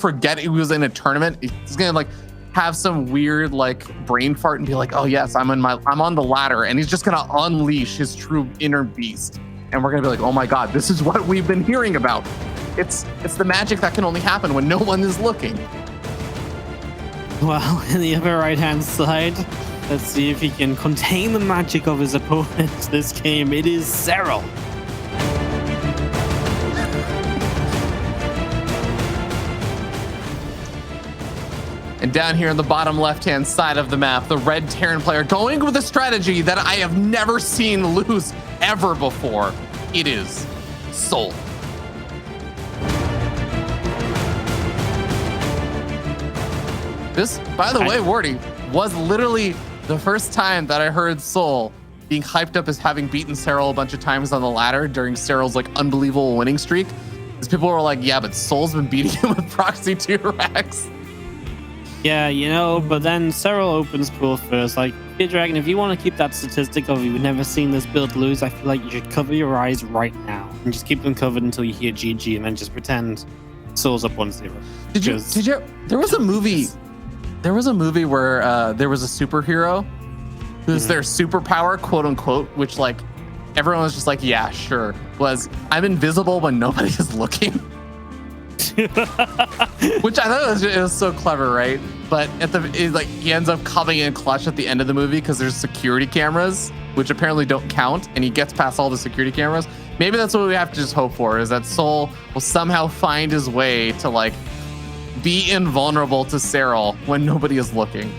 forget he was in a tournament. He's gonna like have some weird like brain fart and be like, oh yes, I'm on the ladder, and he's just gonna unleash his true inner beast, and we're gonna be like, oh my god, this is what we've been hearing about. It's the magic that can only happen when no one is looking. Well, in the upper right-hand side, let's see if he can contain the magic of his opponent this game. It is Serral. And down here in the bottom left-hand side of the map, the red Terran player going with a strategy that I have never seen lose ever before. It is souL. This, by the way, Wardy, was literally the first time that I heard souL being hyped up as having beaten Serral a bunch of times on the ladder during Serral's like unbelievable winning streak. Because people were like, yeah, but souL's been beating him with proxy 2 racks. Yeah, you know, but then Serral opens pool first. Like, Fear Dragon, if you want to keep that statistic of you've never seen this build lose, I feel like you should cover your eyes right now and just keep them covered until you hear GG, and then just pretend souL's up 1-0. Did you? There was a movie. There was a movie where there was a superhero who's their superpower, quote unquote, which like everyone was just like, yeah, sure, was I'm invisible when nobody is looking. Which I thought it was so clever, right? But he ends up coming in clutch at the end of the movie because there's security cameras, which apparently don't count, and he gets past all the security cameras. Maybe that's what we have to just hope for, is that souL will somehow find his way to like be invulnerable to Serral when nobody is looking.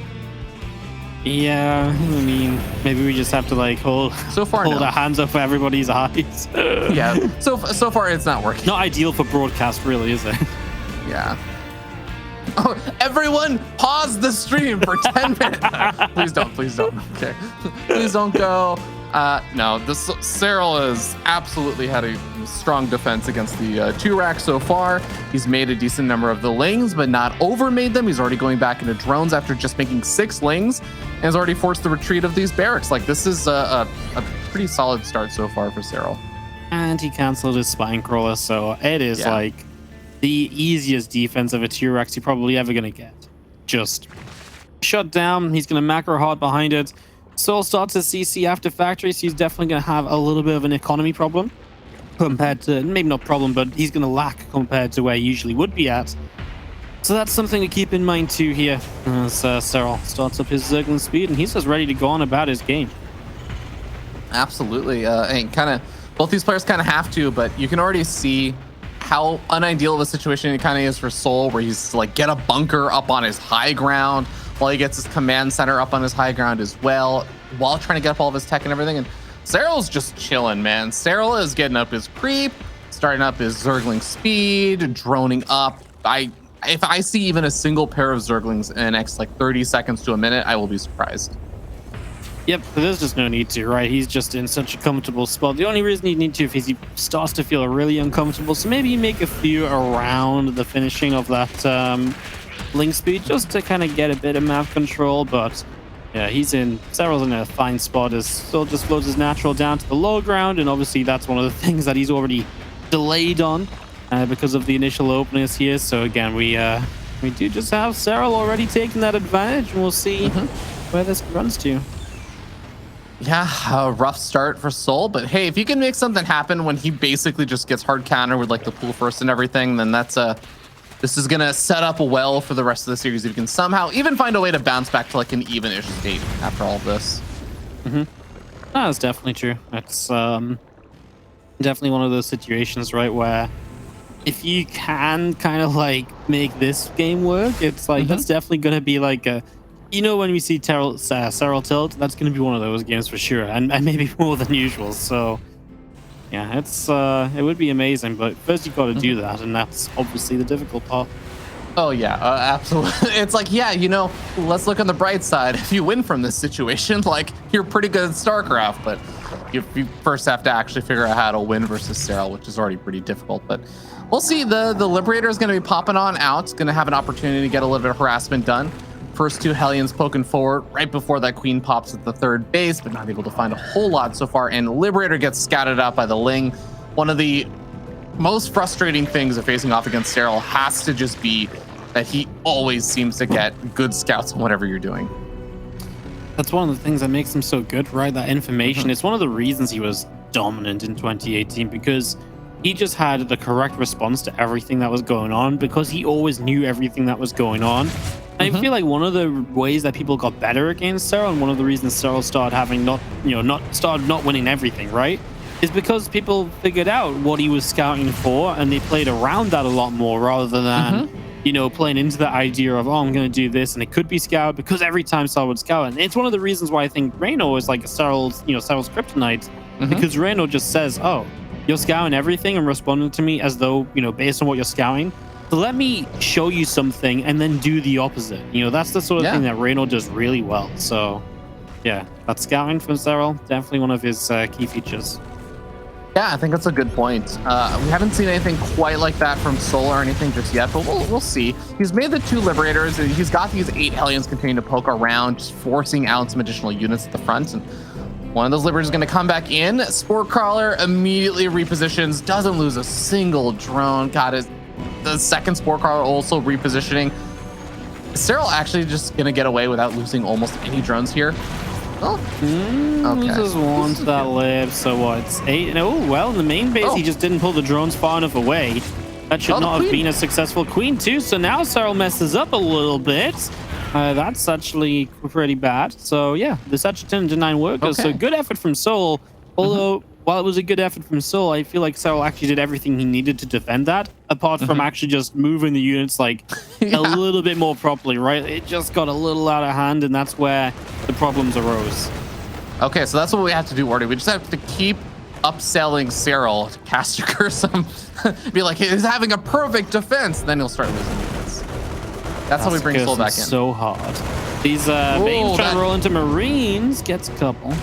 Yeah, I mean, maybe we just have to like hold our hands up for everybody's eyes. Yeah, so far it's not working. Not ideal for broadcast, really, is it? Yeah. Oh, everyone pause the stream for 10 minutes. Please don't. Okay. Please don't go. No, this Serral has absolutely had a strong defense against the 2 rack so far. He's made a decent number of the lings, but not overmade them. He's already going back into drones after just making 6 lings, and has already forced the retreat of these barracks. Like, this is a pretty solid start so far for Serral. And he canceled his spine crawler, so it is like the easiest defense of a 2 racks you're probably ever gonna get. Just shut down. He's gonna macro hard behind it. souL starts his CC after factory, so he's definitely going to have a little bit of an economy problem compared to, maybe not problem, but he's going to lack compared to where he usually would be at. So that's something to keep in mind too here as Serral starts up his Zergling speed, and he's just ready to go on about his game. Absolutely. And kind of both these players kind of have to, but you can already see how unideal of a situation it kind of is for souL, where he's like get a bunker up on his high ground while he gets his command center up on his high ground as well, while trying to get up all of his tech and everything. And Serral's just chilling, man. Serral is getting up his creep, starting up his Zergling speed, droning up. If I see even a single pair of Zerglings in the next like 30 seconds to a minute, I will be surprised. Yep, but there's just no need to, right? He's just in such a comfortable spot. The only reason you need to is he starts to feel really uncomfortable. So maybe you make a few around the finishing of that link speed just to kind of get a bit of map control. But yeah, Serral's in a fine spot as souL just floats his natural down to the low ground, and obviously that's one of the things that he's already delayed on because of the initial openers here. So again, we do just have Serral already taking that advantage, and we'll see where this runs to. Yeah, a rough start for souL, but hey, if you can make something happen when he basically just gets hard counter with like the pool first and everything, then this is gonna set up well for the rest of the series. If you can somehow even find a way to bounce back to like an even-ish state after all of this. That's definitely true. That's definitely one of those situations, right, where if you can kind of like make this game work, it's like that's definitely gonna be like a, you know, when we see Serral tilt, that's going to be one of those games for sure, and maybe more than usual. So, yeah, it would be amazing, but first you got to do that, and that's obviously the difficult part. Oh yeah, absolutely. It's like, yeah, you know, let's look on the bright side. If you win from this situation, like, you're pretty good at StarCraft, but you first have to actually figure out how to win versus Serral, which is already pretty difficult. But we'll see. The Liberator is going to be popping on out. It's going to have an opportunity to get a little bit of harassment done. First 2 Hellions poking forward right before that Queen pops at the 3rd base, but not able to find a whole lot so far. And Liberator gets scouted out by the Ling. One of the most frustrating things of facing off against Serral has to just be that he always seems to get good scouts on whatever you're doing. That's one of the things that makes him so good, right? That information. It's one of the reasons he was dominant in 2018, because he just had the correct response to everything that was going on, because he always knew everything that was going on. And I feel like one of the ways that people got better against Serral, and one of the reasons Serral started having not winning everything, right, is because people figured out what he was scouting for, and they played around that a lot more rather than playing into the idea of, oh, I'm going to do this, and it could be scout, because every time Serral would scout. And it's one of the reasons why I think Reno is like Serral's kryptonite, because Reno just says, oh, you're scouting everything and responding to me as though, based on what you're scouting. So let me show you something and then do the opposite. That's the sort of thing that Reno does really well. So, yeah, that scouting from Serral, definitely one of his key features. Yeah, I think that's a good point. We haven't seen anything quite like that from souL or anything just yet, but we'll see. He's made the 2 Liberators, and he's got these 8 Hellions continuing to poke around, just forcing out some additional units at the front. And one of those Liberators is going to come back in. Spore Crawler immediately repositions, doesn't lose a single drone. Got the second Spore Crawler also repositioning. Serral actually just going to get away without losing almost any drones here. Oh, okay. Loses one to that lib, so what? It's 8. Oh, well, in the main base, he just didn't pull the drones far enough away. That should not have been a successful queen, too. So now Serral messes up a little bit. That's actually pretty bad. So, yeah, there's actually 10 to 9 workers. So, good effort from souL. Although, while it was a good effort from souL, I feel like Serral actually did everything he needed to defend that, apart from actually just moving the units like a little bit more properly, right? It just got a little out of hand, and that's where the problems arose. Okay, so that's what we have to do, Orty. We just have to keep upselling Serral to cast your curse him. Be like, he's having a perfect defense. Then he'll start losing units. That's how we bring souL back in. So hard. These Bane's trying to roll into Marines. Gets a couple.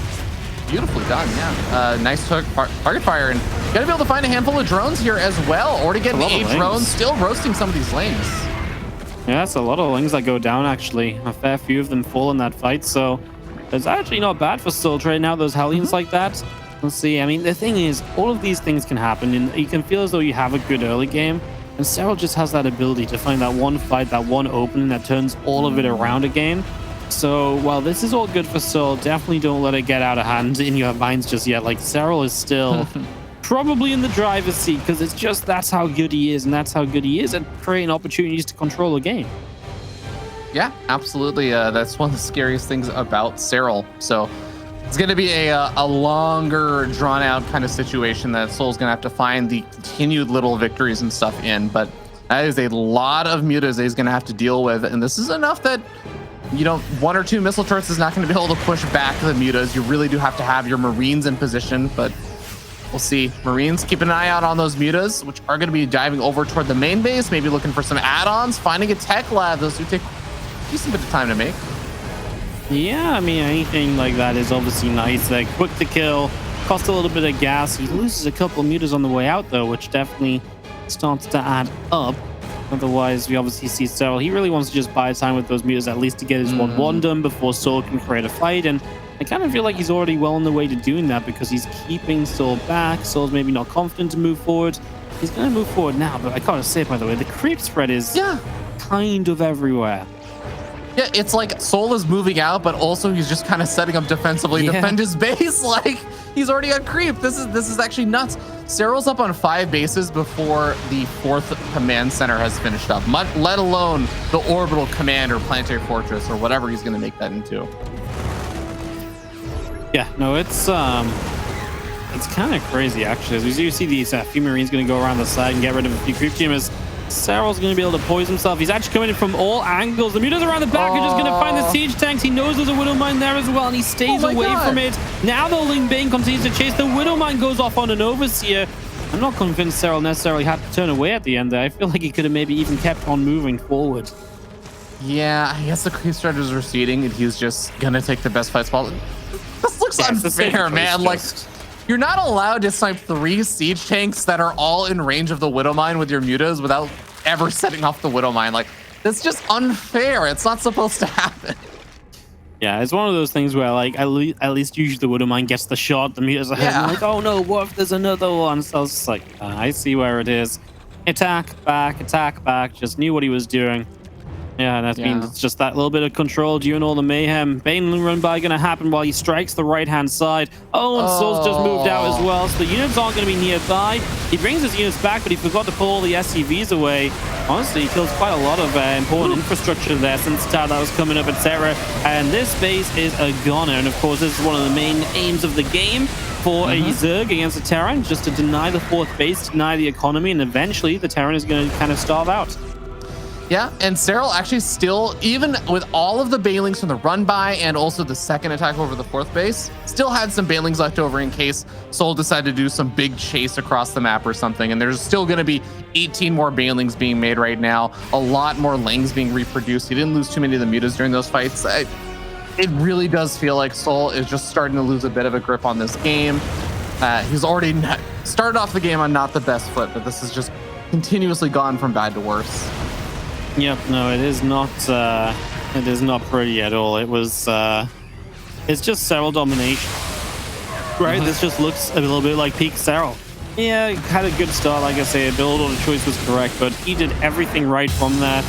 Beautifully done, yeah. Nice target fire, and you gotta be able to find a handful of drones here as well. Already getting 8 drones, still roasting some of these lanes. Yeah, that's a lot of lanes that go down, actually. A fair few of them fall in that fight, so it's actually not bad for souL right now, those Hellions like that. Let's see, I mean, the thing is, all of these things can happen, and you can feel as though you have a good early game, and Serral just has that ability to find that one fight, that one opening that turns all of it around again. So while this is all good for souL, definitely don't let it get out of hand in your minds just yet. Like, Serral is still probably in the driver's seat, because it's just that's how good he is, and that's how good he is at creating opportunities to control a game. Yeah, absolutely. That's one of the scariest things about Serral. So it's going to be a longer, drawn-out kind of situation that souL's going to have to find the continued little victories and stuff in. But that is a lot of mutas that he's going to have to deal with, and this is enough that 1 or 2 missile turrets is not going to be able to push back the mutas. You really do have to have your Marines in position, but we'll see. Marines, keep an eye out on those mutas, which are going to be diving over toward the main base, maybe looking for some add-ons, finding a tech lab. Those do take a decent bit of time to make. Yeah, I mean, anything like that is obviously nice. They're quick to kill, cost a little bit of gas. He loses a couple of mutas on the way out, though, which definitely starts to add up. Otherwise, we obviously see Serral. He really wants to just buy time with those mutas, at least to get his 1-1 done before souL can create a fight. And I kind of feel like he's already well on the way to doing that, because he's keeping souL back. souL's maybe not confident to move forward. He's going to move forward now, but I gotta say, by the way, the creep spread is kind of everywhere. Yeah, it's like souL is moving out, but also he's just kind of setting up defensively to defend his base. Like, he's already on creep. This is actually nuts. Serral's up on 5 bases before the 4th command center has finished up, let alone the orbital command or planetary fortress or whatever he's going to make that into. Yeah, no, it's kind of crazy, actually. As we do see these few Marines going to go around the side and get rid of a few creep teamers. Serral's going to be able to poise himself. He's actually coming in from all angles. The mutas around the back are just going to find the siege tanks. He knows there's a Widowmine there as well, and he stays away from it. Now the Ling Bane continues to chase. The Widowmine goes off on an Overseer. I'm not convinced Serral necessarily had to turn away at the end there. I feel like he could have maybe even kept on moving forward. Yeah, I guess the creep striders are receding, and he's just going to take the best fight spot. This looks unfair, man. Like, you're not allowed to snipe 3 siege tanks that are all in range of the Widowmine with your mutas without ever setting off the Widowmine. Like, that's just unfair. It's not supposed to happen. Yeah, it's one of those things where, like, at least usually the Widowmine gets the shot, the mutas ahead. Yeah. Like, oh no, what if there's another one? So I was just like, I see where it is. attack back. Just knew what he was doing. Yeah, and that means it's just that little bit of control during all the mayhem. Baneling run by going to happen while he strikes the right-hand side. Oh, and soul's just moved out as well, so the units aren't going to be nearby. He brings his units back, but he forgot to pull all the SCVs away. Honestly, he kills quite a lot of important infrastructure there since that was coming up at Serra. And this base is a goner. And of course, this is one of the main aims of the game for a Zerg against a Terran, just to deny the fourth base, deny the economy, and eventually the Terran is going to kind of starve out. Yeah, and Serral actually still, even with all of the Banelings from the run by and also the second attack over the fourth base, still had some Banelings left over in case souL decided to do some big chase across the map or something. And there's still going to be 18 more Banelings being made right now, a lot more Lings being reproduced. He didn't lose too many of the mutas during those fights. It really does feel like souL is just starting to lose a bit of a grip on this game. He's already started off the game on not the best foot, but this has just continuously gone from bad to worse. Yep, no, it is not pretty at all. It was it's just Serral domination. Right? This just looks a little bit like peak Serral. Yeah, had a good start, like I say, build order choice was correct, but he did everything right from that.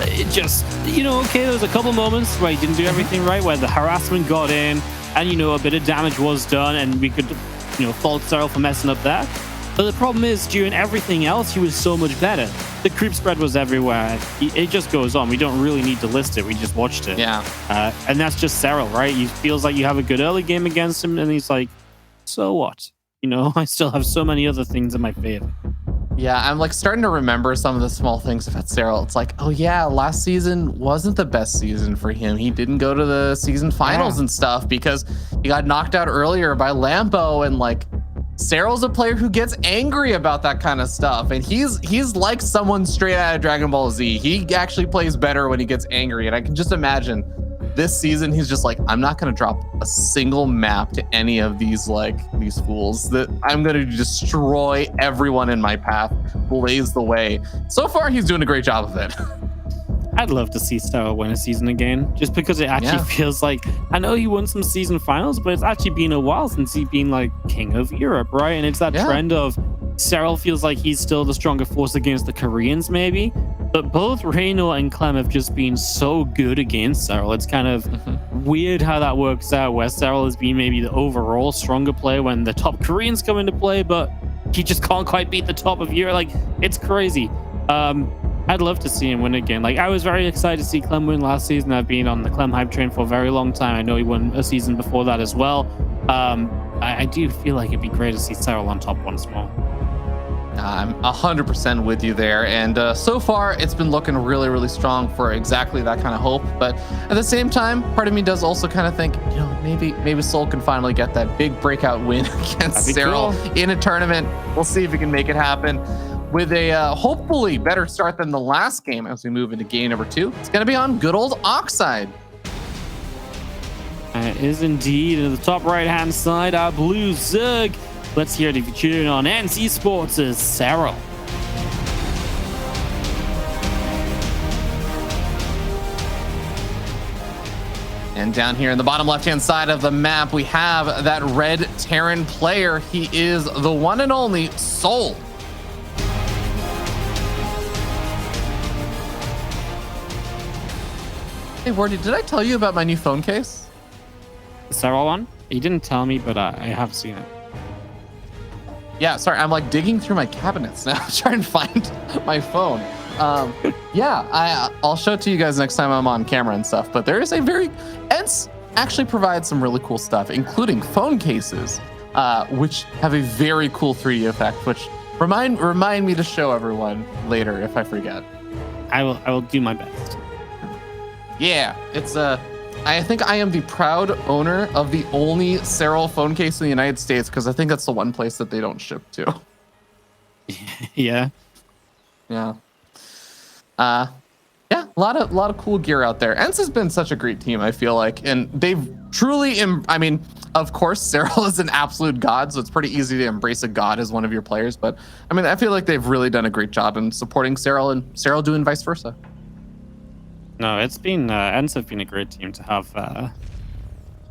It just, okay, there was a couple moments where he didn't do everything right, where the harassment got in, and a bit of damage was done, and we could, fault Serral for messing up that. But the problem is, during everything else, he was so much better. The creep spread was everywhere. It just goes on. We don't really need to list it. We just watched it. Yeah. And that's just Serral, right? He feels like you have a good early game against him, and he's like, so what? I still have so many other things in my favor. Yeah, I'm like starting to remember some of the small things about Serral. It's like, oh yeah, last season wasn't the best season for him. He didn't go to the season finals and stuff because he got knocked out earlier by Lampo, and like, Serral's a player who gets angry about that kind of stuff, and he's like someone straight out of Dragon Ball Z. He actually plays better when he gets angry, and I can just imagine this season he's just like, I'm not going to drop a single map to any of these fools. That I'm going to destroy everyone in my path, blaze the way. So far, he's doing a great job of it. I'd love to see Serral win a season again, just because it actually feels like, I know he won some season finals, but it's actually been a while since he's been like king of Europe, right? And it's that trend of Serral feels like he's still the stronger force against the Koreans, maybe. But both Reyno and Clem have just been so good against Serral. It's kind of weird how that works out, where Serral has been maybe the overall stronger player when the top Koreans come into play, but he just can't quite beat the top of Europe. Like, it's crazy. I'd love to see him win again. Like, I was very excited to see Clem win last season. I've been on the Clem hype train for a very long time. I know he won a season before that as well. I do feel like it'd be great to see Serral on top once more. I'm 100% with you there. And so far, it's been looking really, really strong for exactly that kind of hope. But at the same time, part of me does also kind of think, maybe souL can finally get that big breakout win against Serral in a tournament. We'll see if we can make it happen. With a hopefully better start than the last game as we move into game number 2. It's going to be on good old Oxide. It is indeed. In the top right-hand side, our blue Zerg. Let's hear it if you're tuning on NC Sports' Serral. And down here in the bottom left-hand side of the map, we have that red Terran player. He is the one and only souL. Hey, Wardy, did I tell you about my new phone case? The Serral one? You didn't tell me, but I have seen it. Yeah, sorry, I'm like digging through my cabinets now, trying to find my phone. I'll show it to you guys next time I'm on camera and stuff, but there is ENCE actually provides some really cool stuff, including phone cases, which have a very cool 3D effect, which remind me to show everyone later if I forget. I will do my best. Yeah, it's I think I am the proud owner of the only Serral phone case in the United States, because I think that's the one place that they don't ship to. Yeah. Yeah. A lot of cool gear out there. ENCE has been such a great team, I feel like, and they've truly, of course, Serral is an absolute god, so it's pretty easy to embrace a god as one of your players, but I feel like they've really done a great job in supporting Serral and Serral doing vice versa. No, it's been ENCE have been a great team to have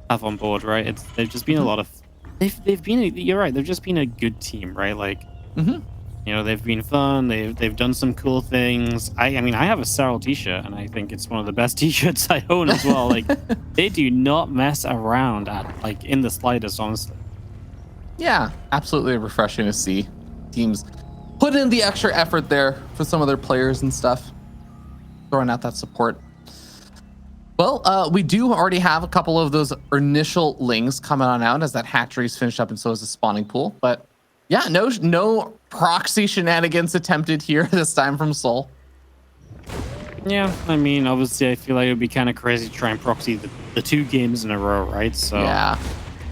on board, right? They've just been a lot of they've been you're right, they've just been a good team, right? Like You know, they've been fun. They've done some cool things. I mean, I have a Serral t-shirt, and I think it's one of the best t-shirts I own as well. Like, they do not mess around at like in the slightest, honestly. Yeah, absolutely refreshing to see teams put in the extra effort there for some of their players and stuff, throwing out that support. Well, we do already have a couple of those initial lings coming on out as that hatchery's finished up, and so is the spawning pool. But yeah, no proxy shenanigans attempted here this time from souL. Yeah, I mean, obviously, I feel like it would be kind of crazy to try and proxy the 2 games in a row, right? So yeah,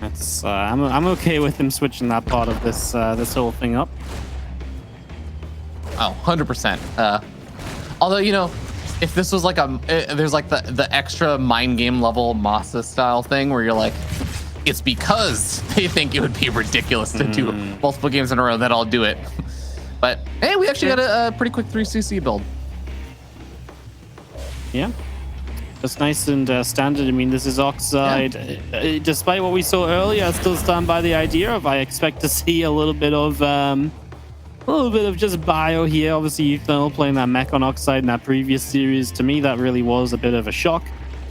that's I'm okay with him switching that part of this this whole thing up. Oh, 100%. Although, you know, if this was like there's like the extra mind game level Masa style thing where you're like, it's because they think it would be ridiculous to do multiple games in a row that I'll do it. But hey, we actually got a pretty quick 3cc build. Yeah, that's nice and standard. I mean, this is Oxide. Yeah. Despite what we saw earlier, I still stand by the idea of I expect to see a little bit of just bio here. Obviously, Eternal playing that mech on Oxide in that previous series. To me, that really was a bit of a shock.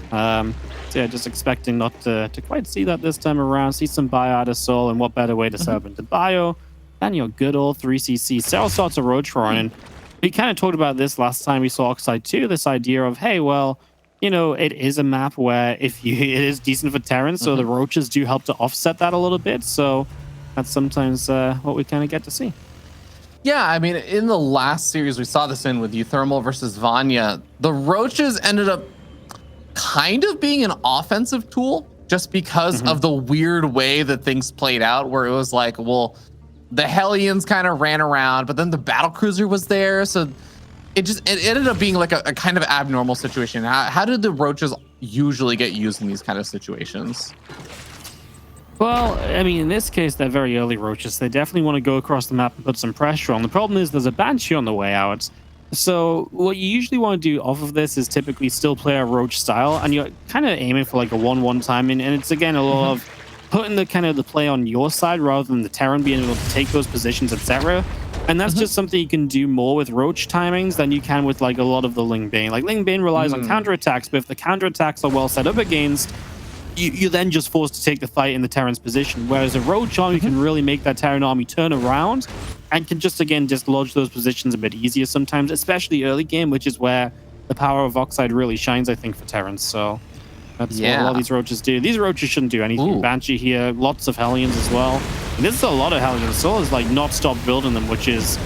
So yeah, just expecting not to quite see that this time around. See some bio out of souL, and what better way to set up into bio than your good old 3cc. Serral starts a roach run, and we kind of talked about this last time we saw Oxide 2, this idea of, hey, well, you know, it is a map where it is decent for Terrans, so the roaches do help to offset that a little bit. So that's sometimes what we kind of get to see. Yeah, I mean, in the last series, we saw this in with Euthermal versus Vanya. The roaches ended up kind of being an offensive tool just because of the weird way that things played out, where it was like, well, the Hellions kind of ran around, but then the battlecruiser was there. So it ended up being like a kind of abnormal situation. How did the roaches usually get used in these kind of situations? Well, I mean, in this case, they're very early roaches. They definitely want to go across the map and put some pressure on. The problem is there's a Banshee on the way out. So what you usually want to do off of this is typically still play a roach style, and you're kind of aiming for like a 1-1 timing. And it's, again, a lot of putting the kind of the play on your side rather than the Terran being able to take those positions, etc. And that's just something you can do more with roach timings than you can with like a lot of the Ling Bane. Like Ling Bane relies on counterattacks, but if the counterattacks are well set up against, you're then just forced to take the fight in the Terran's position. Whereas a roach army can really make that Terran army turn around and can just, again, dislodge those positions a bit easier sometimes, especially early game, which is where the power of Oxide really shines, I think, for Terrans. So that's what a lot of these roaches do. These roaches shouldn't do anything. Banshee here, lots of Hellions as well. And this is a lot of Hellions. souL is like not stop building them, which is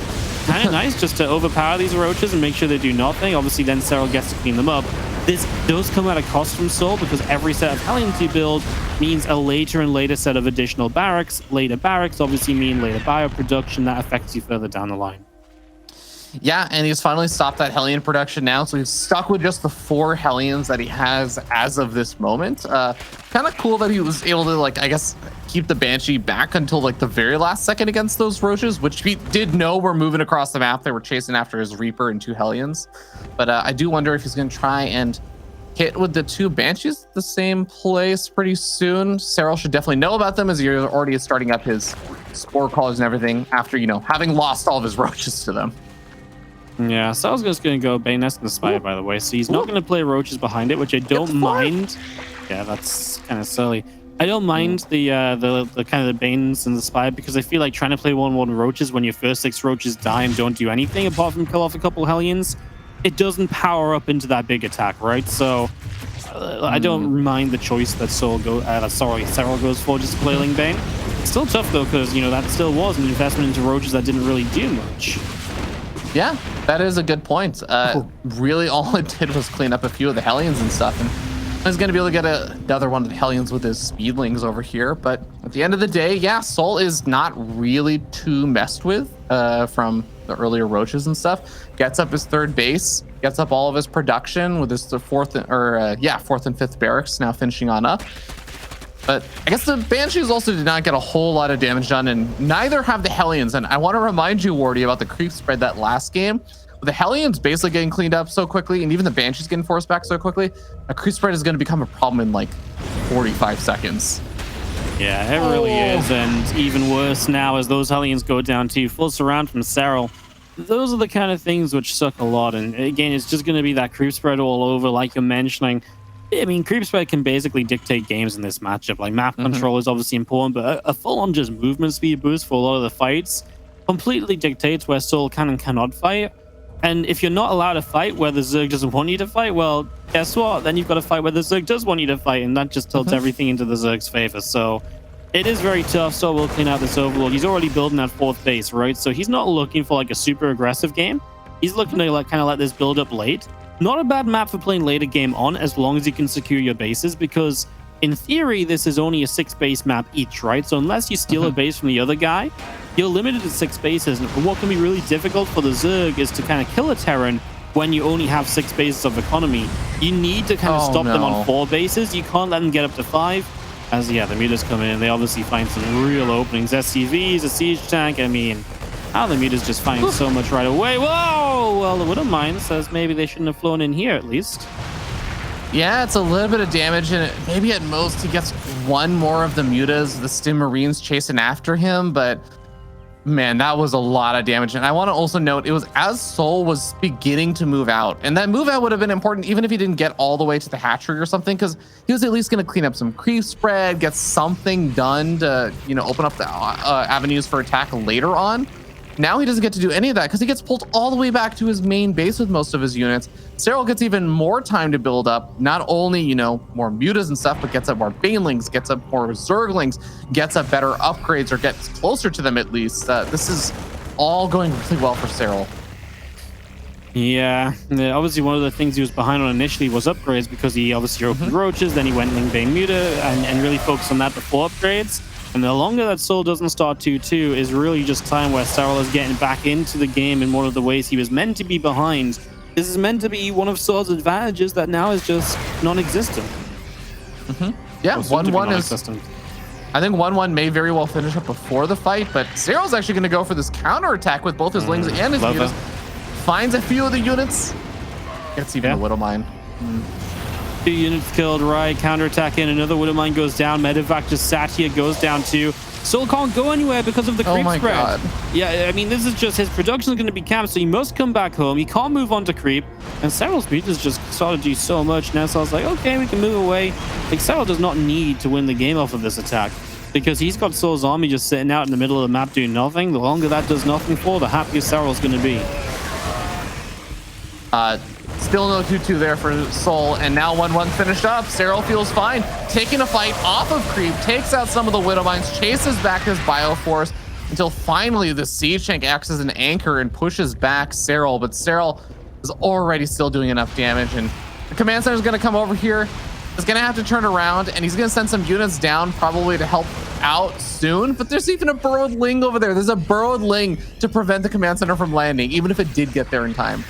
kind of nice, just to overpower these roaches and make sure they do nothing. Obviously, then Serral gets to clean them up. This does come at a cost from souL, because every set of Hellions you build means a later and later set of additional barracks. Later barracks obviously mean later bioproduction. That affects you further down the line. Yeah, and he's finally stopped that Hellion production now, so he's stuck with just the 4 Hellions that he has as of this moment. Kind of cool that he was able to, like, I guess, keep the Banshee back until like the very last second against those roaches, which he did know were moving across the map. They were chasing after his Reaper and 2 Hellions. But I do wonder if he's going to try and hit with the 2 Banshees the same place pretty soon. Serral should definitely know about them, as he already is starting up his Spore Callers and everything after, you know, having lost all of his roaches to them. Yeah, Serral's just going to go Bane Nest and Spire, by the way. So he's not going to play roaches behind it, which I don't mind. Yeah, that's kind of silly. I don't mind the kind of the Banes and the Spire, because I feel like trying to play 1-1 roaches when your first 6 roaches die and don't do anything apart from kill off a couple Hellions, it doesn't power up into that big attack, right? So I don't mind the choice that Serral goes for, just to play Ling Bane. It's still tough though, because, you know, that still was an investment into roaches that didn't really do much. Yeah, that is a good point. Really, all it did was clean up a few of the Hellions and stuff, and he's going to be able to get another one of the Hellions with his Speedlings over here. But at the end of the day, yeah, souL is not really too messed with from the earlier roaches and stuff. Gets up his 3rd base, gets up all of his production with his 4th and 5th barracks now finishing on up. But I guess the Banshees also did not get a whole lot of damage done, and neither have the Hellions. And I want to remind you, Wardy, about the creep spread that last game. With the Hellions basically getting cleaned up so quickly, and even the Banshees getting forced back so quickly, a creep spread is going to become a problem in like 45 seconds. Yeah, it really is. And even worse now as those Hellions go down too. Full surround from Serral. Those are the kind of things which suck a lot. And again, it's just going to be that creep spread all over, like you're mentioning. I mean, creep spread can basically dictate games in this matchup. Like, map control is obviously important, but a full-on just movement speed boost for a lot of the fights completely dictates where souL can and cannot fight. And if you're not allowed to fight where the Zerg doesn't want you to fight, well, guess what? Then you've got to fight where the Zerg does want you to fight, and that just tilts everything into the Zerg's favor. So it is very tough. So we'll clean out this Overlord. He's already building that 4th base, right? So he's not looking for like a super aggressive game. He's looking to like kind of let this build up late. Not a bad map for playing later game on, as long as you can secure your bases, because in theory, this is only a 6 base map each, right? So unless you steal a base from the other guy, you're limited to 6 bases. And what can be really difficult for the Zerg is to kind of kill a Terran when you only have 6 bases of economy. You need to kind of stop them on 4 bases. You can't let them get up to 5. As, yeah, the mutas come in, they obviously find some real openings. SCVs, a siege tank, I mean, how the mutas just find so much right away. Whoa! Well, the Widowmine says maybe they shouldn't have flown in here at least. Yeah, it's a little bit of damage, and maybe at most he gets one more of the mutas, the Stim Marines chasing after him, but man, that was a lot of damage. And I want to also note, it was as souL was beginning to move out, and that move out would have been important even if he didn't get all the way to the hatchery or something, because he was at least going to clean up some creep spread, get something done to, you know, open up the avenues for attack later on. Now he doesn't get to do any of that because he gets pulled all the way back to his main base with most of his units. Serral gets even more time to build up, not only, you know, more mutas and stuff, but gets up more banelings, gets up more zerglings, gets up better upgrades, or gets closer to them at least. This is all going really well for Serral. Yeah, obviously one of the things he was behind on initially was upgrades, because he obviously opened roaches, then he went Ling Bane Muta and really focused on that before upgrades. And the longer that souL doesn't start 2-2 is really just time where Serral is getting back into the game in one of the ways he was meant to be behind. This is meant to be one of souL's advantages that now is just non-existent. Yeah, 1-1 is... I think 1-1 may very well finish up before the fight, but Serral's actually going to go for this counterattack with both his Lings and his mutas. Finds a few of the units. Gets even the Widowmine. 2 units killed, right? Counterattack in, another Widowmine goes down. Medevac just sat here, goes down too. souL can't go anywhere because of the creep spread. God. Yeah, I mean, this is just, his production is going to be camped, so he must come back home. He can't move on to creep, and Serral's mutas just started to do so much. Now Serral's like, okay, we can move away. Like, Serral does not need to win the game off of this attack, because he's got souL's army just sitting out in the middle of the map doing nothing. The longer that does nothing for, the happier Serral's going to be. Still no 2-2 there for souL, and now 1-1 finished up. Serral feels fine, taking a fight off of creep, takes out some of the Widowmines, chases back his Bioforce until finally the Siege Tank acts as an anchor and pushes back Serral, but Serral is already still doing enough damage, and the command center is going to come over here. He's going to have to turn around, and he's going to send some units down probably to help out soon, but there's even a burrowed Ling over there. There's a burrowed Ling to prevent the command center from landing, even if it did get there in time.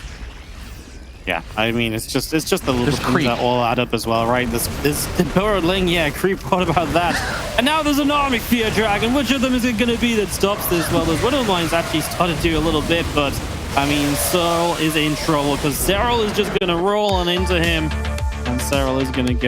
Yeah, I mean, it's just the little things that all add up as well, right? This the burrowed Ling, yeah, creep, what about that? And now there's an Armic Fear Dragon. Which of them is it going to be that stops this? Well, those Widowmines actually started to do a little bit, but I mean, souL is in trouble because Serral is just going to roll on into him, and Serral is going to give